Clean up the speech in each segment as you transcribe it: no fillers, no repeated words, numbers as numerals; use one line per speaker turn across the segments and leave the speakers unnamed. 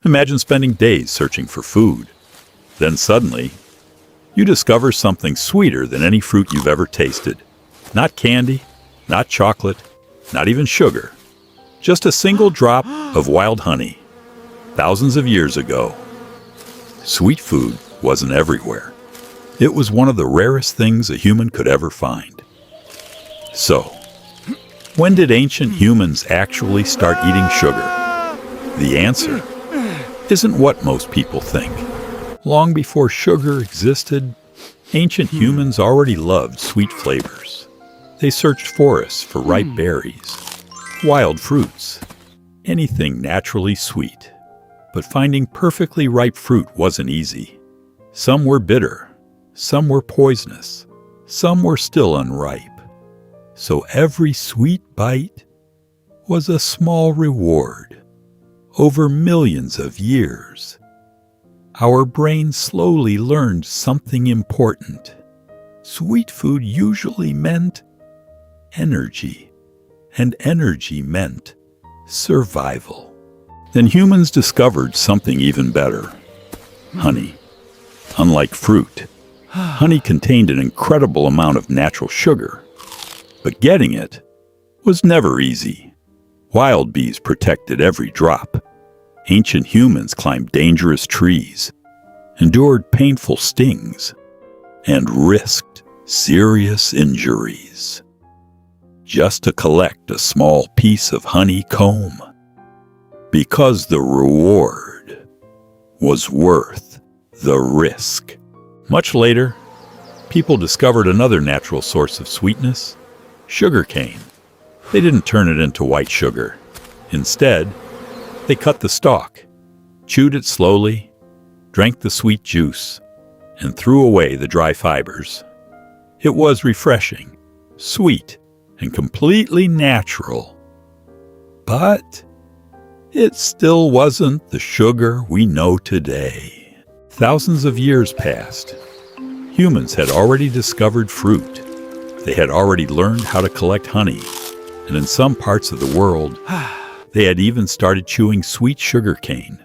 Imagine spending days searching for food. Then suddenly, you discover something sweeter than any fruit you've ever tasted. Not candy, not chocolate, not even sugar. Just a single drop of wild honey. Thousands of years ago, sweet food wasn't everywhere. It was one of the rarest things a human could ever find. So, when did ancient humans actually start eating sugar? The answer isn't what most people think. Long before sugar existed, ancient humans already loved sweet flavors. They searched forests for ripe berries, wild fruits, anything naturally sweet. But finding perfectly ripe fruit wasn't easy. Some were bitter, some were poisonous, some were still unripe. So every sweet bite was a small reward. Over millions of years, our brain slowly learned something important. Sweet food usually meant energy, and energy meant survival. Then humans discovered something even better: honey. Unlike fruit, honey contained an incredible amount of natural sugar, but getting it was never easy. Wild bees protected every drop. Ancient humans climbed dangerous trees, endured painful stings, and risked serious injuries just to collect a small piece of honeycomb, because the reward was worth the risk. Much later, people discovered another natural source of sweetness: sugarcane. They didn't turn it into white sugar. Instead, they cut the stalk, chewed it slowly, drank the sweet juice, and threw away the dry fibers. It was refreshing, sweet, and completely natural. But it still wasn't the sugar we know today. Thousands of years passed. Humans had already discovered fruit. They had already learned how to collect honey, and in some parts of the world, they had even started chewing sweet sugarcane.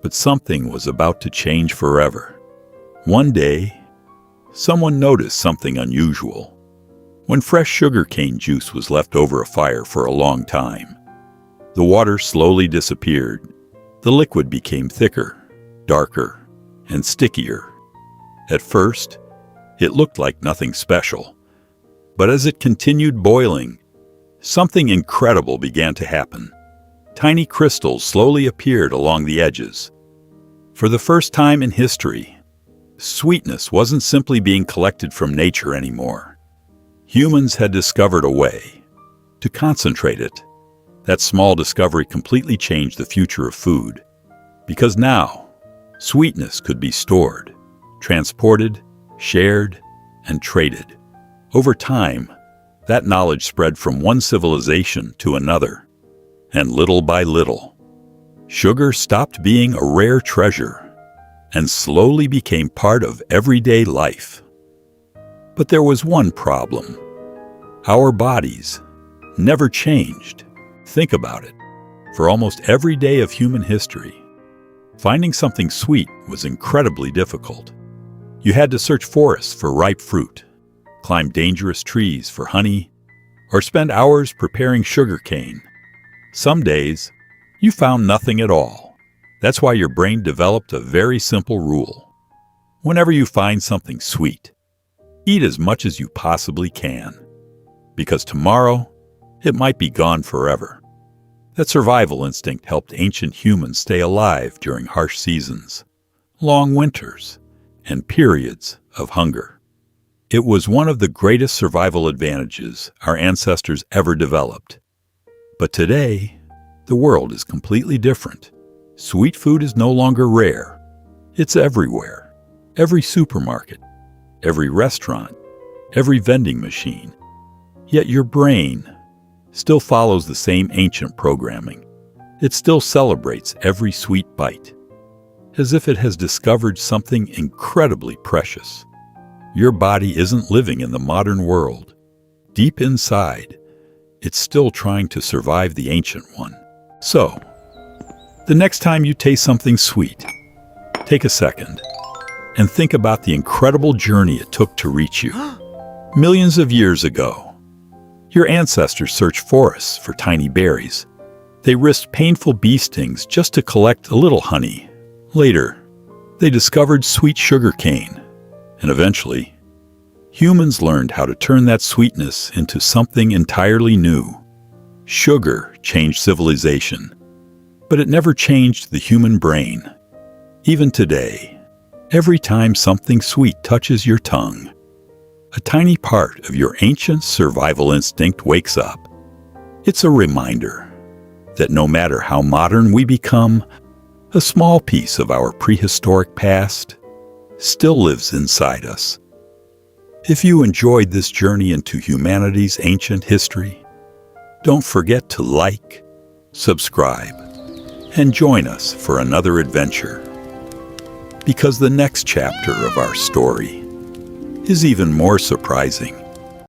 But something was about to change forever. One day, someone noticed something unusual. When fresh sugarcane juice was left over a fire for a long time, the water slowly disappeared. The liquid became thicker, darker, and stickier. At first, it looked like nothing special. But as it continued boiling, something incredible began to happen. Tiny crystals slowly appeared along the edges. For the first time in history, sweetness wasn't simply being collected from nature anymore. Humans had discovered a way to concentrate it. That small discovery completely changed the future of food, because now, sweetness could be stored, transported, shared, and traded. Over time, that knowledge spread from one civilization to another. And little by little, sugar stopped being a rare treasure and slowly became part of everyday life. But there was one problem. Our bodies never changed. Think about it. For almost every day of human history, finding something sweet was incredibly difficult. You had to search forests for ripe fruit, climb dangerous trees for honey, or spend hours preparing sugarcane. Some days, you found nothing at all. That's why your brain developed a very simple rule. Whenever you find something sweet, eat as much as you possibly can, because tomorrow, it might be gone forever. That survival instinct helped ancient humans stay alive during harsh seasons, long winters, and periods of hunger. It was one of the greatest survival advantages our ancestors ever developed. But today, the world is completely different. Sweet food is no longer rare. It's everywhere. Every supermarket, every restaurant, every vending machine. Yet your brain still follows the same ancient programming. It still celebrates every sweet bite, as if it has discovered something incredibly precious. Your body isn't living in the modern world. Deep inside, it's still trying to survive the ancient one. So, The next time you taste something sweet, take a second and think about the incredible journey it took to reach you. Millions of years ago, your ancestors searched forests for tiny berries. They risked painful bee stings just to collect a little honey. Later, they discovered sweet sugarcane, and eventually, humans learned how to turn that sweetness into something entirely new. Sugar changed civilization, but it never changed the human brain. Even today, every time something sweet touches your tongue, a tiny part of your ancient survival instinct wakes up. It's a reminder that no matter how modern we become, a small piece of our prehistoric past still lives inside us. If you enjoyed this journey into humanity's ancient history, don't forget to like, subscribe, and join us for another adventure. Because the next chapter of our story is even more surprising.